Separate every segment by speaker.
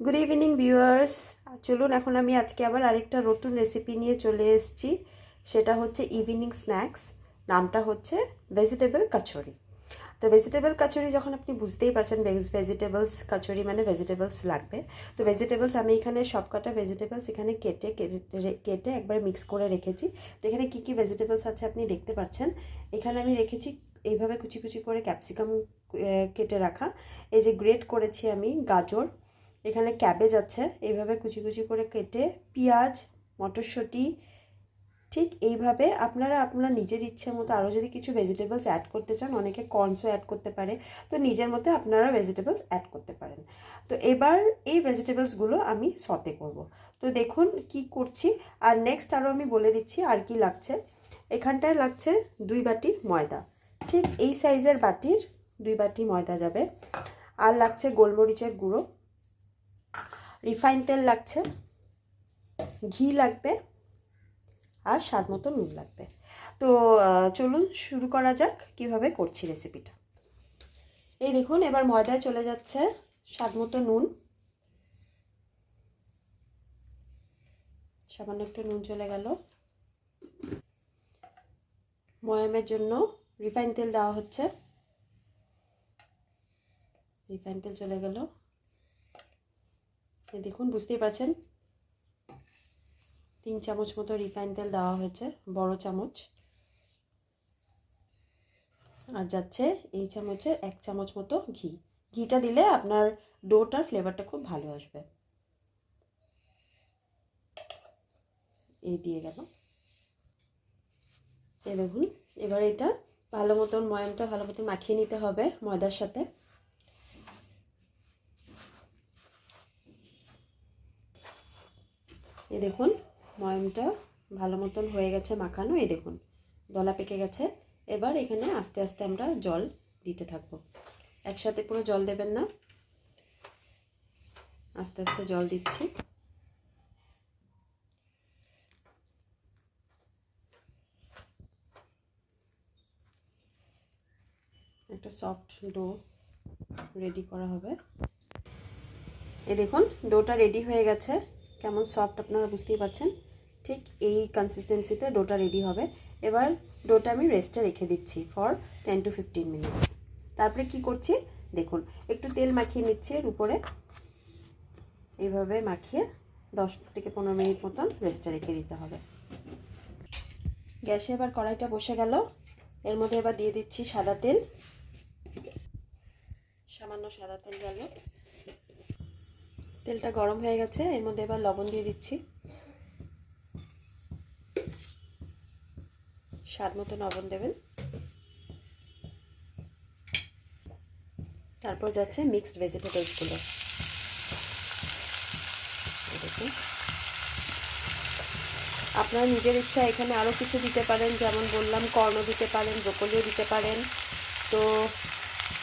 Speaker 1: Good evening viewers. চলুন এখন আমি আজকে আবার আরেকটা নতুন রেসিপি নিয়ে চলে এসেছি। সেটা হচ্ছে ইভিনিং স্ন্যাক্স। নামটা হচ্ছে ভেজিটেবল কচুরি। তো ভেজিটেবল কচুরি যখন আপনি বুঝতেই পারছেন ভেজিটেবলস কচুরি মানে ভেজিটেবলস লাগবে। তো ভেজিটেবলস আমি এখানে সবকটা ভেজিটেবলস এখানে কেটে একবারে মিক্স করে রেখেছি। তো এখানে কী কী ভেজিটেবলস আছে আপনি দেখতে পাচ্ছেন। এখানে আমি রেখেছি এইভাবে কুচি কুচি করে ক্যাপসিকাম কেটে রাখা। এই যে গ্রেট করেছি আমি গাজর, এখানে ক্যাবেজ আছে এইভাবে কুচি কুচি করে কেটে, পেঁয়াজ, মটরশুঁটি। ঠিক এইভাবে আপনারা আপনার নিজের ইচ্ছে মতো আরও যদি কিছু ভেজিটেবলস অ্যাড করতে চান, অনেকে কর্নসও অ্যাড করতে পারে, তো নিজের মধ্যে আপনারা ভেজিটেবলস অ্যাড করতে পারেন। তো এবার এই ভেজিটেবলসগুলো আমি সতে করব। তো দেখুন কি করছি। আর নেক্সট আরও আমি বলে দিচ্ছি আর কি লাগছে। এখানটায় লাগছে 2 বাটি ময়দা, ঠিক এই সাইজের বাটির 2 বাটি ময়দা যাবে। আর লাগছে গোলমরিচের গুঁড়ো, রিফাইন তেল লাগছে, ঘি লাগবে, আর স্বাদ মতো নুন লাগবে। তো চলুন শুরু করা যাক কিভাবে করছি রেসিপিটা। এই দেখুন এবার ময়দায় চলে যাচ্ছে স্বাদ মতো নুন, সামান্য একটু নুন চলে গেল। ময়ামের জন্য রিফাইন তেল দেওয়া হচ্ছে, রিফাইন তেল চলে গেল। এই দেখুন বুঝতেই পারছেন 3 চামচ মতো রিফাইন তেল দেওয়া হয়েছে, বড় চামচ। আর যাচ্ছে এই চামচের 1 চামচ মতো ঘি। ঘিটা দিলে আপনার ডোটার ফ্লেভারটা খুব ভালো আসবে। এই দিয়ে গেল। এই দেখুন এবার এটা ভালো মতন ময়ামটা ভালো মতন মাখিয়ে নিতে হবে ময়দার সাথে। এই দেখুন ময়ামটা ভালো মতন হয়ে গেছে মাখানো। এই দেখুন দলা পেকে গেছে। এবার এখানে আস্তে আস্তে আমরা জল দিতে থাকবো, একসাথে পুরো জল দেবেন না, আস্তে আস্তে জল দিচ্ছি। একটা সফট ডো রেডি করা হবে। এই দেখুন ডোটা রেডি হয়ে গেছে, কেমন সফট আপনারা বুঝতেই পারছেন। ঠিক এই কনসিস্টেন্সিতে ডোটা রেডি হবে। এবার ডোটা আমি রেস্টে রেখে দিচ্ছি ফর 10 to 15 মিনিটস। তারপরে কি করছি দেখুন, একটু তেল মাখিয়ে নিচ্ছি এর উপরে, এইভাবে মাখিয়ে 10 থেকে 15 মিনিট মতন রেস্টে রেখে দিতে হবে। গ্যাসে এবার কড়াইটা বসে গেল। এর মধ্যে এবার দিয়ে দিচ্ছি সাদা তেল, সামান্য সাদা তেল গেল। তেলটা গরম হয়ে গেছে, এর মধ্যে এবার লবণ দিয়ে দিচ্ছি, স্বাদ মতো লবণ দেবেন। তারপর যাচ্ছে মিক্সড ভেজিটেবলসগুলো। দেখুন আপনারা নিজের ইচ্ছা এখানে আরও কিছু দিতে পারেন, যেমন বললাম কর্নও দিতে পারেন, ব্রোকলিও দিতে পারেন। তো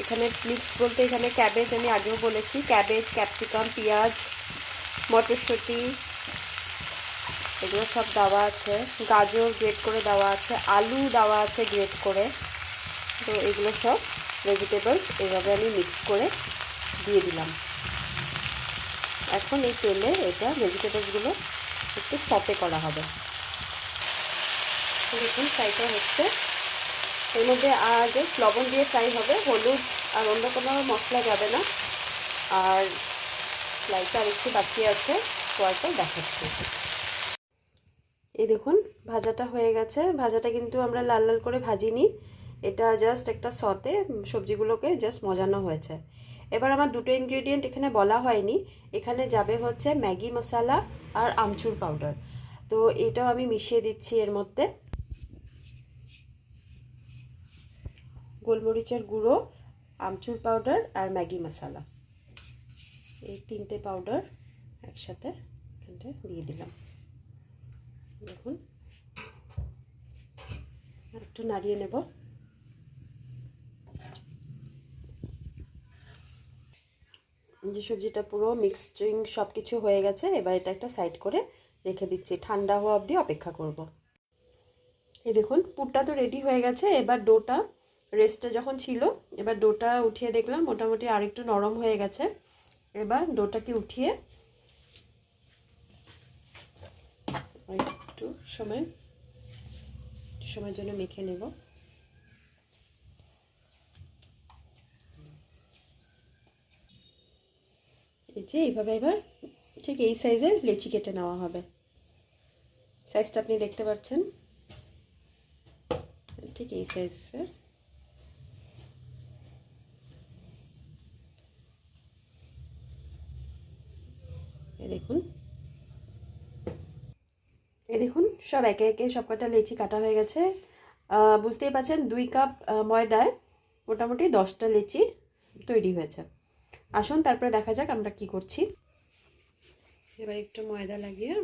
Speaker 1: এখানে মিক্সড বলতে এখানে ক্যাবেজ, আমি আগেও বলেছি ক্যাবেজ, ক্যাপসিকাম, পেঁয়াজ, মটরশুঁটি এগুলো সব দেওয়া আছে, গাজর গ্রেট করে দেওয়া আছে, আলু দেওয়া আছে গ্রেট করে। তো এগুলো সব ভেজিটেবলস এইভাবে আমি মিক্স করে দিয়ে দিলাম। এখন এই তেলে এটা ভেজিটেবলসগুলো একটু সতে করা হবে। দেখুন ফ্রাইটা হচ্ছে, এর মধ্যে জাস্ট লবণ দিয়ে ফ্রাই হবে, হলুদ আর অন্য কোনো মশলা যাবে না। আর ফ্রাইটা আর একটু বাকি আছে, পরটা দেখাচ্ছি। এই দেখুন ভাজাটা হয়ে গেছে। ভাজাটা কিন্তু আমরা লাল লাল করে ভাজিনি, এটা জাস্ট একটা সতে সবজিগুলোকে জাস্ট মজানো হয়েছে। এবার আমার দুটো ইনগ্রেডিয়েন্ট এখানে বলা হয়নি, এখানে যাবে হচ্ছে ম্যাগি মশলা আর আমচুর পাউডার। তো এটাও আমি মিশিয়ে দিচ্ছি এর মধ্যে। গোলমরিচের গুঁড়ো, আমচুর পাউডার আর ম্যাগি মশলা, এই 3টে পাউডার একসাথে এখানটা দিয়ে দিলাম। দেখুন একটু নাড়িয়ে নেব। যে সবজিটা পুরো মিক্সিং সব কিছু হয়ে গেছে, এবার এটা একটা সাইড করে রেখে দিচ্ছি, ঠান্ডা হওয়া অবধি অপেক্ষা করব। এই দেখুন পুরটা তো রেডি হয়ে গেছে। এবার ডোটা রেস্টে যখন ছিল, এবার ডোটা উঠিয়ে দেখলাম মোটামুটি আরেকটু নরম হয়ে গেছে। এবার ডোটাকে উঠিয়ে একটু সময়ের জন্য মেখে নেব। এই যে এইভাবে এবার ঠিক এই সাইজের লেচি কেটে নেওয়া হবে। সাইজটা আপনি দেখতে পাচ্ছেন, ঠিক এই সাইজের। এই দেখুন সব একে একে সবকটা লেচি কাটা হয়ে গেছে। বুঝতেই পারছেন 2 কাপ ময়দায় মোটামুটি 10টা লেচি তৈরি হয়েছে। আসুন তারপরে দেখা যাক আমরা কি করছি। এবার একটু ময়দা লাগিয়ে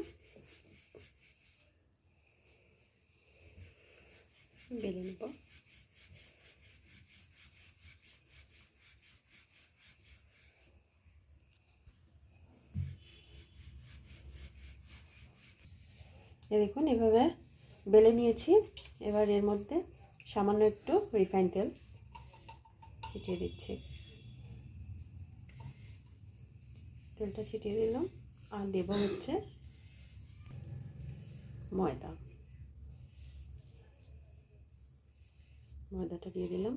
Speaker 1: বেলে নেব। দেখুন এভাবে বেলে নিয়েছি। এবার এর মধ্যে সামান্য একটু রিফাইন তেল ছিটিয়ে দিচ্ছি। তেলটা ছিটিয়ে দিলাম আর দেব হচ্ছে ময়দাটা দিয়ে দিলাম।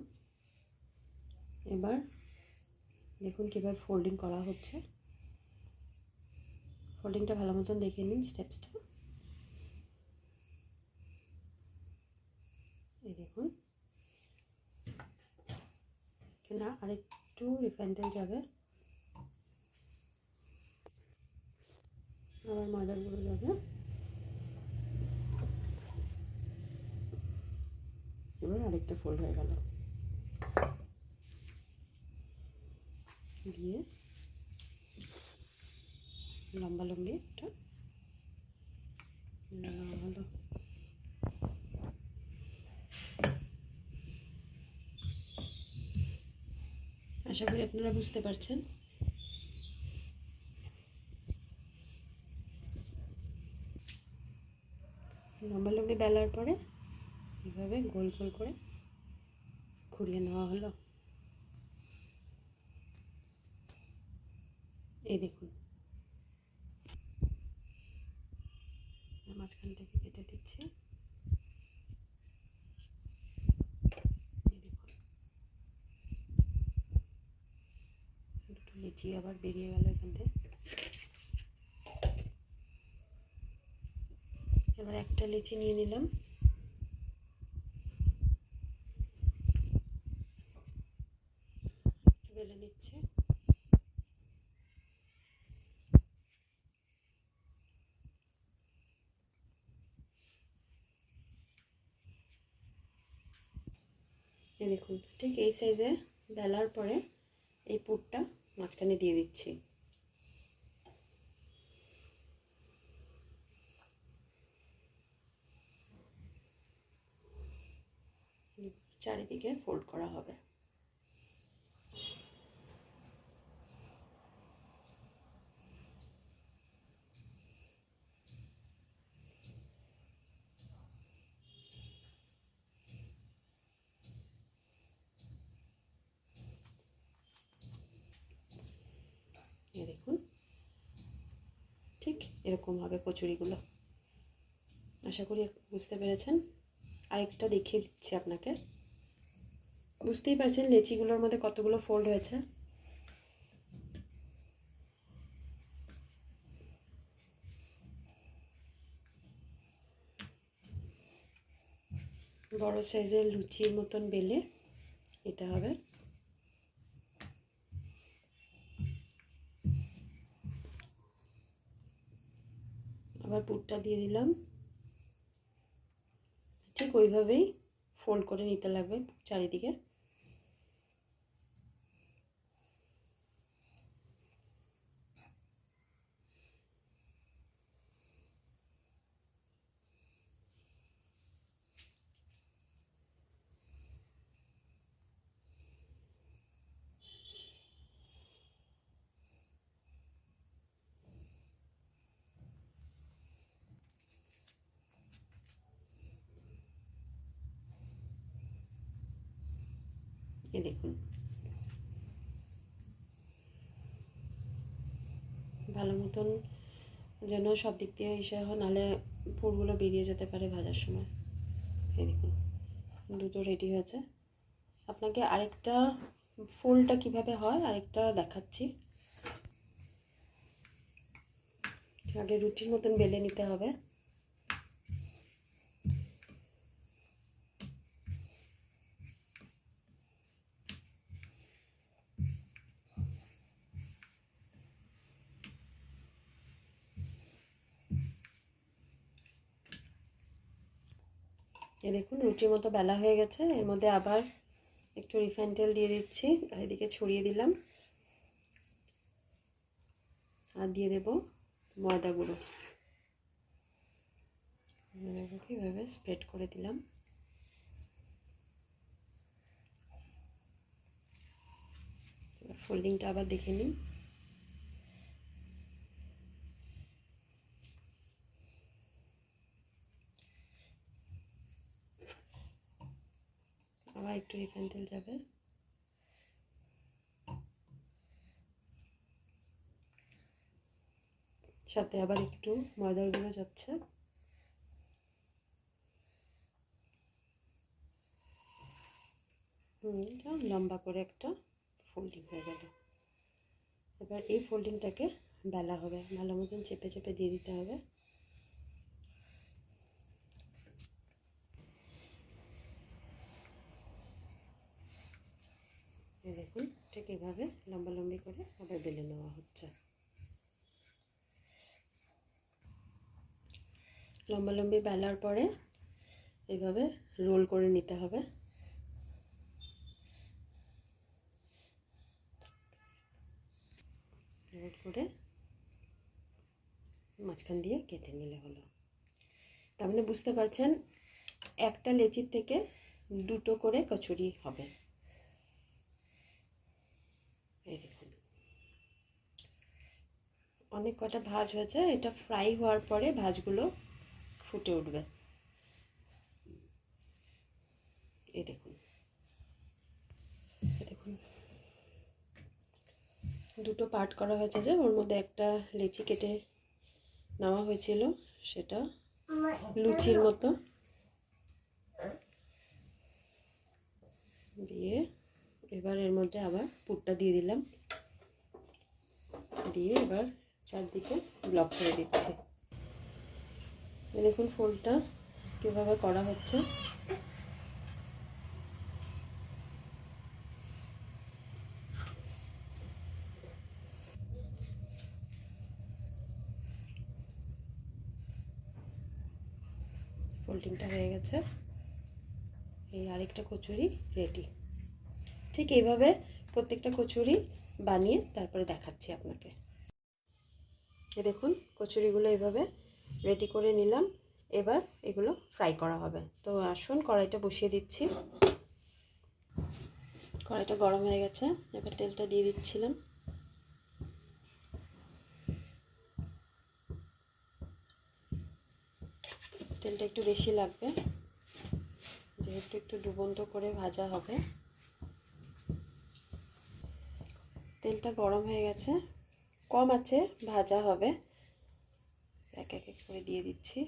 Speaker 1: এবার দেখুন কীভাবে ফোল্ডিং করা হচ্ছে। ফোল্ডিংটা ভালো মতন দেখে নিন স্টেপসটা। এই দেখুন এখানে আরেকটু রিফাইন তেল যাবে, আবার ময়দার গুঁড়ো যাবে। এবার আরেকটা ফোল্ড হয়ে গেল, দিয়ে লম্বা লম্বি একটা হলো। আশা করি আপনারা বুঝতে পারছেন। লম্বা লম্বি বেলার পরে এভাবে গোল গোল করে ঘুরিয়ে নেওয়া হলো। এই দেখুন মাঝখান থেকে কেটে দিচ্ছি। এই দেখুন দুটো লিচি আবার বেরিয়ে গেল এখান থেকে। এবার একটা লিচি নিয়ে নিলাম, বেলে নিচ্ছে। এই দেখুন ঠিক এই সাইজে বেলার পরে এই পুরটা মাঝখানে দিয়ে দিচ্ছি। চারিদিকে ফোল্ড করা হবে। এই দেখুন ঠিক এরকম হবে কচুরিগুলো। আশা করি বুঝতে পেরেছেন। আরেকটা দেখিয়ে দিচ্ছি আপনাকে। বুঝতেই পারছেন লেচিগুলোর মধ্যে কতগুলো ফোল্ড হয়েছে। বড় সাইজের লুচির মতন বেলে নিতে হবে। আবার পুরটা দিয়ে দিলাম, ঠিক ওইভাবেই ফোল্ড করে নিতে লাগবে চারিদিকে। এই দেখুন
Speaker 2: ভালো মতন যেন সব দিক দিয়ে ইসে হয়, নাহলে পুরগুলো বেরিয়ে যেতে পারে ভাজার সময়। এই দেখুন দুটো রেডি হয়েছে। আপনাকে আরেকটা ফুলটা কিভাবে হয় আরেকটা দেখাচ্ছি। আগে রুটির মতন বেলে নিতে হবে। এই দেখুন রুটির মতো বেলা হয়ে গেছে। এর মধ্যে আবার একটু রিফাইন তেল দিয়ে দিচ্ছি, আর এদিকে ছড়িয়ে দিলাম, আর দিয়ে দেব ময়দা গুঁড়ো। এইভাবে স্প্রেড করে দিলাম। এবার ফোল্ডিংটা আবার দেখে নিন। আবার একটু রিফাইন তেল যাবে। সাথে আবার একটু ময়দার গুঁড়ো যাচ্ছে। লম্বা করে একটা ফোল্ডিং হয়ে গেল। এবার এই ফোল্ডিংটাকে বেলা হবে, ভালো মতন চেপে চেপে দিয়ে দিতে হবে। এই দেখুন ঠিক এইভাবে লম্বা লম্বি করে আবার বেলে নেওয়া হচ্ছে। লম্বা লম্বি বেলার পরে এইভাবে রোল করে নিতে হবে। রোল করে মাঝখান দিয়ে কেটে নিলে হলো। তার মানে বুঝতে পারছেন একটা লেচির থেকে দুটো করে কচুরি হবে। এই দেখুন অনেক কটা ভাঁজ হয়েছে। এটা ফ্রাই হওয়ার পরে ভাঁজগুলো ফুটে উঠবে। এই দেখুন দেখুন দুটো পার্ট করা হয়েছে, যে ওর মধ্যে একটা লেচি কেটে নেওয়া হয়েছিল, সেটা লুচির মতো দিয়ে এবার এর মধ্যে আবার পুরটা দিয়ে দিলাম, দিয়ে এবার চারদিকে ব্লক করে দিচ্ছি। দেখুন ফুলটা কীভাবে করা হচ্ছে। ফোল্ডিংটা হয়ে গেছে। এই আরেকটা কচুরি রেডি। ঠিক এইভাবে প্রত্যেকটা কচুরি বানিয়ে তারপরে দেখাচ্ছি আপনাকে। এই দেখুন কচুরিগুলো এইভাবে রেডি করে নিলাম। এবার এগুলো ফ্রাই করা হবে। তো আসুন কড়াইটা বসিয়ে দিচ্ছি। কড়াইটা গরম হয়ে গেছে, এবার তেলটা দিয়ে দিচ্ছিলাম। তেলটা একটু বেশি লাগবে, যেহেতু একটু ডুবন্ত করে ভাজা হবে। তেলটা গরম হয়ে গেছে, কম আছে ভাজা হবে। এক এক করে দিয়ে দিচ্ছি।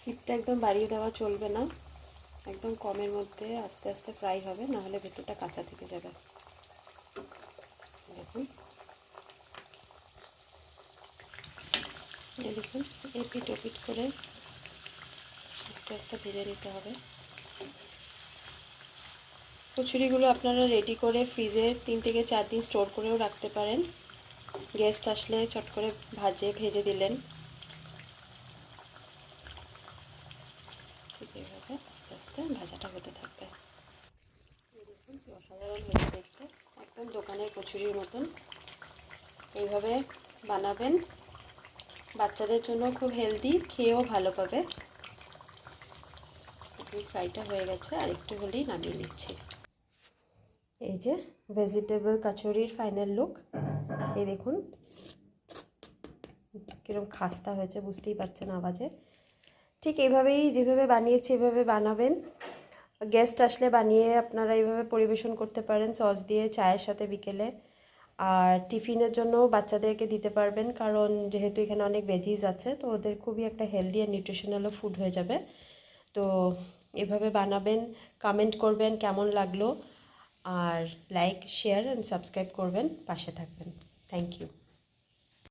Speaker 2: হিটটা একদম বাড়িয়ে দেওয়া চলবে না, একদম কমের মধ্যে আস্তে আস্তে ফ্রাই হবে, নাহলে ভেতরটা কাঁচা থেকে যাবে। দেখুন দেখুন এপিট ওপিট করে আস্তে আস্তে ভেজে নিতে হবে। কচুরিগুলো আপনারা রেডি করে ফ্রিজে 3 থেকে 4 দিন স্টোর করেও রাখতে পারেন। গেস্ট আসলে চট করে ভেজে দিলেন। ঠিক এইভাবে আস্তে আস্তে ভাজাটা হতে থাকবে। দেখুন অসাধারণ হয়েছে দেখতে, একদম দোকানের কচুরির মতন। এইভাবে বানাবেন, বাচ্চাদের জন্য খুব হেলদি, খেয়েও ভালো পাবে। ফ্রাইটা হয়ে গেছে, আর একটু হলেই নামিয়ে নিচ্ছি।
Speaker 1: এই যে ভেজিটেবল কাচুরির ফাইনাল লুক, এই দেখুন কীরকম খাস্তা হয়েছে, বুঝতেই পারছেন আওয়াজে। ঠিক এইভাবেই যেভাবে বানিয়েছি এভাবে বানাবেন। গেস্ট আসলে বানিয়ে আপনারা এইভাবে পরিবেশন করতে পারেন সস দিয়ে চায়ের সাথে বিকেলে। আর টিফিনের জন্য বাচ্চাদেরকে দিতে পারবেন, কারণ যেহেতু এখানে অনেক ভেজিস আছে তো ওদের খুবই একটা হেলদি আর নিউট্রিশনালও ফুড হয়ে যাবে। তো এভাবে বানাবেন, কমেন্ট করবেন কেমন লাগলো, আর লাইক শেয়ার অ্যান্ড সাবস্ক্রাইব করবেন, পাশে থাকবেন। Thank you.